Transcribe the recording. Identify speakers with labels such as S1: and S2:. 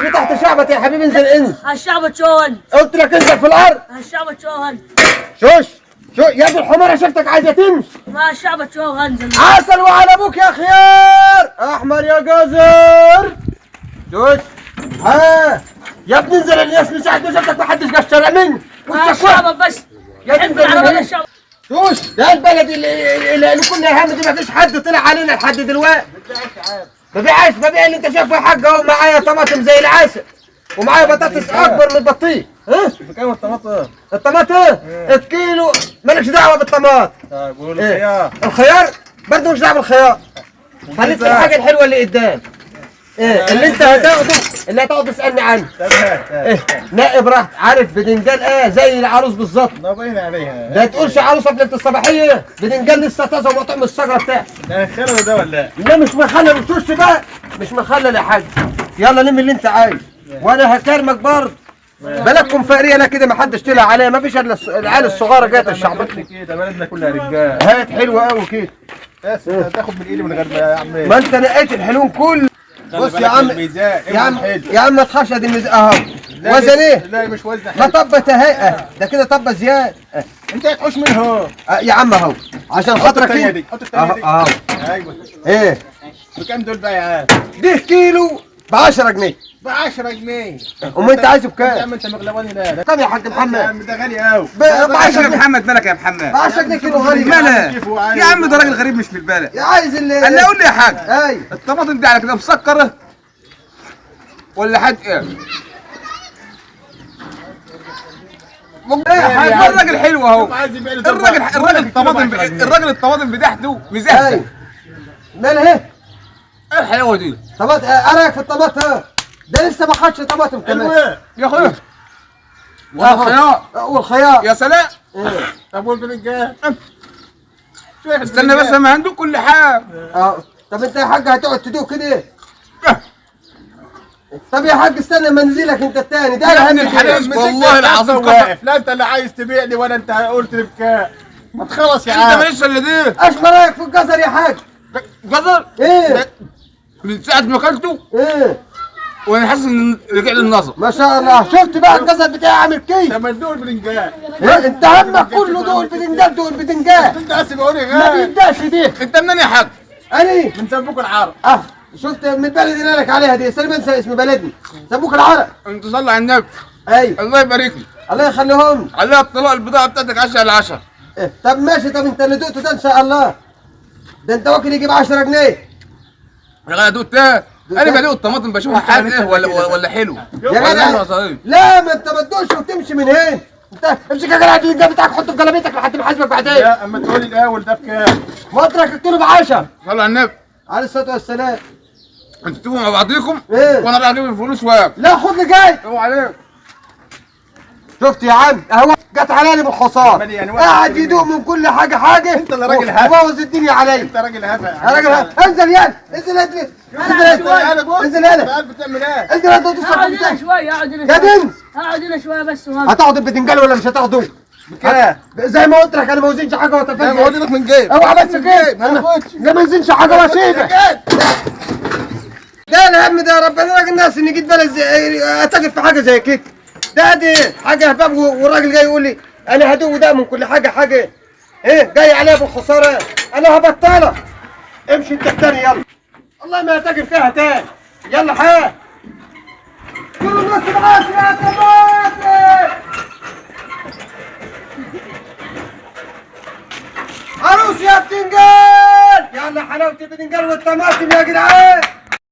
S1: في تحت شعبك يا حبيبي، انزل انزل.
S2: الشعب شون.
S1: قلت لك انزل في الارض.
S2: الشعب شون.
S1: شوش شو يا ابن الحمار، شفتك عايزه تمشي.
S2: ما الشعب شون انزل.
S1: عسل وعلى ابوك يا خيار احمر يا جزر. شوش ها يا ابني انزل، الناس من ساعه ما شفتك ما حدش قاش شارع مني.
S2: الشعب بس
S1: يا انزل
S2: على الشعب.
S1: شوش ده البلد اللي كنا هم دي ما فيش حد طلع علينا لحد دلوقتي. ما بيعيش ببيع اللي انت شايفه يا حاج اهو. معايا طماطم زي العسل ومعايا بطاطس اكبر من البطيخ. ها
S3: بكام الطماطم؟
S1: الطماطم الكيلو مالكش دعوه بالطماط.
S3: طيب والخيار؟
S1: الخيار برضه مش دعوه بالخيار. خليك في الحاجه الحلوه اللي قدام. اللي انت هتاخده اللي هتقعد تسالني عنه.
S3: تمام.
S1: نقي براحتك. عارف بدنجان زي العروس بالظبط.
S3: باين عليها.
S1: ده تقولش عروسه في ليله الصباحيه، بدنجان لسه طازه ومقطوع من الشجره بتاعته.
S3: ده خلل ده ولا؟
S1: لا مش مخلل، مش بقى مش مخلل يا حاج. يلا لم اللي انت عايز وانا هكرمك برضه. بلدكم فقريه لا كده، ما حدش طلع عليها، ما فيش الا العيال الصغيره جايه الشعب
S3: كده بلدنا كلها رجال.
S1: هات حلوه قوي كده.
S3: بس تاخد من ايدي من غير يا عم.
S1: ما انت نقيت الحلوم كله. بص يا عم يا عم ما تخافش، ادي الميزان اهو. وزن ايه؟
S3: لا مش وزن
S1: ما طبت اهي. ده كده طبه زياده.
S3: انت هتحوش منه
S1: يا عم اهو عشان خاطرك
S3: انت. حط الثانيه دي
S1: اهو.
S3: ايوه.
S1: ايه
S3: بكام دول بقى يا عم؟
S1: ده كيلو ب 10 جنيه.
S3: ب 10 جنيه.
S1: امال انت عايزه
S3: يا
S1: بكام؟
S3: عم انت مغلواني. لا
S1: كم يا حاج
S3: يا
S1: محمد؟
S3: عم ده غالي قوي.
S1: ب 10
S4: يا محمد مالك يا محمد؟
S1: ب 10 جنيه كيلو غالي.
S4: مالك يا عم؟ ده راجل غريب مش في البلد.
S1: يا عايز اللي
S4: قال لي قول لي يا حاج،
S1: ايوه
S4: الطماطم دي على كده مسكره ولا حاج ايه؟ الراجل حلو اهو. الراجل الطماطم بتاعته مزهزه.
S1: ايوه مالها ايه؟
S4: ايه الحلاوه دي؟
S1: طماطم ايه رايك في الطماطم؟ ده لسه ما خدش طماطم كمان
S4: يا اخويا والخيار
S1: والخيار
S4: يا سلام.
S3: طب والبرنجان؟
S4: استنى بس ما عندك كل حاجه.
S1: طب انت يا حاج هتقعد تدوق كده؟ طب يا حاج استنى منزلك انت الثاني ده.
S4: يا ابن الحلال والله العظيم
S3: واقف. لا انت اللي عايز تبيع لي ولا انت قلت لي بكام؟ ما تخلص يا عم.
S4: انت ماليش الا دي.
S1: ايش رايك في الجزر يا حاج؟
S4: جزر؟
S1: ايه؟
S4: من ساعه ما اكلته
S1: ايه؟
S4: وانا حاسس ان رجع لي النظر.
S1: ما شاء الله. شفت بقى الجزر بتاعي عامل كيف؟
S3: طب ما تدوق البرنجان.
S1: إيه؟ انت همك كله دوق البدنجان دوق البدنجان.
S3: انت بس بقول لي
S1: ما بيبداش دي.
S4: انت منين يا حاج؟
S1: انا
S3: من سبوك العرب.
S1: شفت من البلد اللي قالك عليها دي. سلم انسى اسم بلدي سبوك العرب.
S4: انت صلي على النبي.
S1: ايوه
S4: الله يبارك لي.
S1: الله يخليهم.
S4: عليها الطلاق البضاعه بتاعتك 10 على 10.
S1: طب ماشي. طب انت اللي دقته ده ان شاء الله ده انت واكل يجيب 10 جنيه.
S4: يا غدا دوق تاني. انا بدوق الطماطم بشوفها حاجه ايه ولا حلو
S1: يا جدع لا ما انت ما تدوقش وتمشي من هنا. انت امسك يا جدع البتنجان بتاعك حطه في جلابيتك لحد ما احاسبك بعدين.
S3: لا اما تقول لي الاول ده بكام؟
S1: مطرك الكيلو ب 10.
S4: صلوا على النبي
S1: عليه الصلاه والسلام.
S4: انتوا تتفقوا مع بعضيكم
S1: ايه؟
S4: وانا راح اجيب الفلوس واجي.
S1: لا خد لي جاي.
S4: اوعى عليك.
S1: شفت يا عم اهو جت عليا بالحصان. قاعد يدوق من كل حاجه.
S3: انت اللي راجل هفا.
S1: وبوظ الدنيا عليا.
S3: انت راجل هفا.
S1: يا راجل انزل يلا انزل انزل انزل يلا
S3: بتعمل ايه؟
S1: انزل انت
S2: اقعد هنا شويه. اقعد هنا
S1: يا بنت
S2: اقعد هنا شويه بس.
S1: هتاخد البتنجان ولا مش هتاخده؟
S3: بكام؟
S1: زي ما قلت لك انا ما وزنش حاجه
S3: انا
S1: وتفهم.
S3: بقول لك من جيب.
S1: اوعى بس كده انا ما وزنش حاجه واسيبك. ده الهم ده يا رب. انا راجل ناس اني جيت بلد اتاجر في حاجه زي كده. ده دي حاجه هباب والراجل جاي يقول لي انا هدوق ده من كل حاجه. ايه جاي عليها بالخساره؟ انا هبطلها. امشي انت التاني يلا. والله ما هتاجر فيها تاني. يلا حال كل الناس معاك يا طماطم. عروس يا بتنجان. يلا حلاوه البتنجان والطماطم يا جدعان.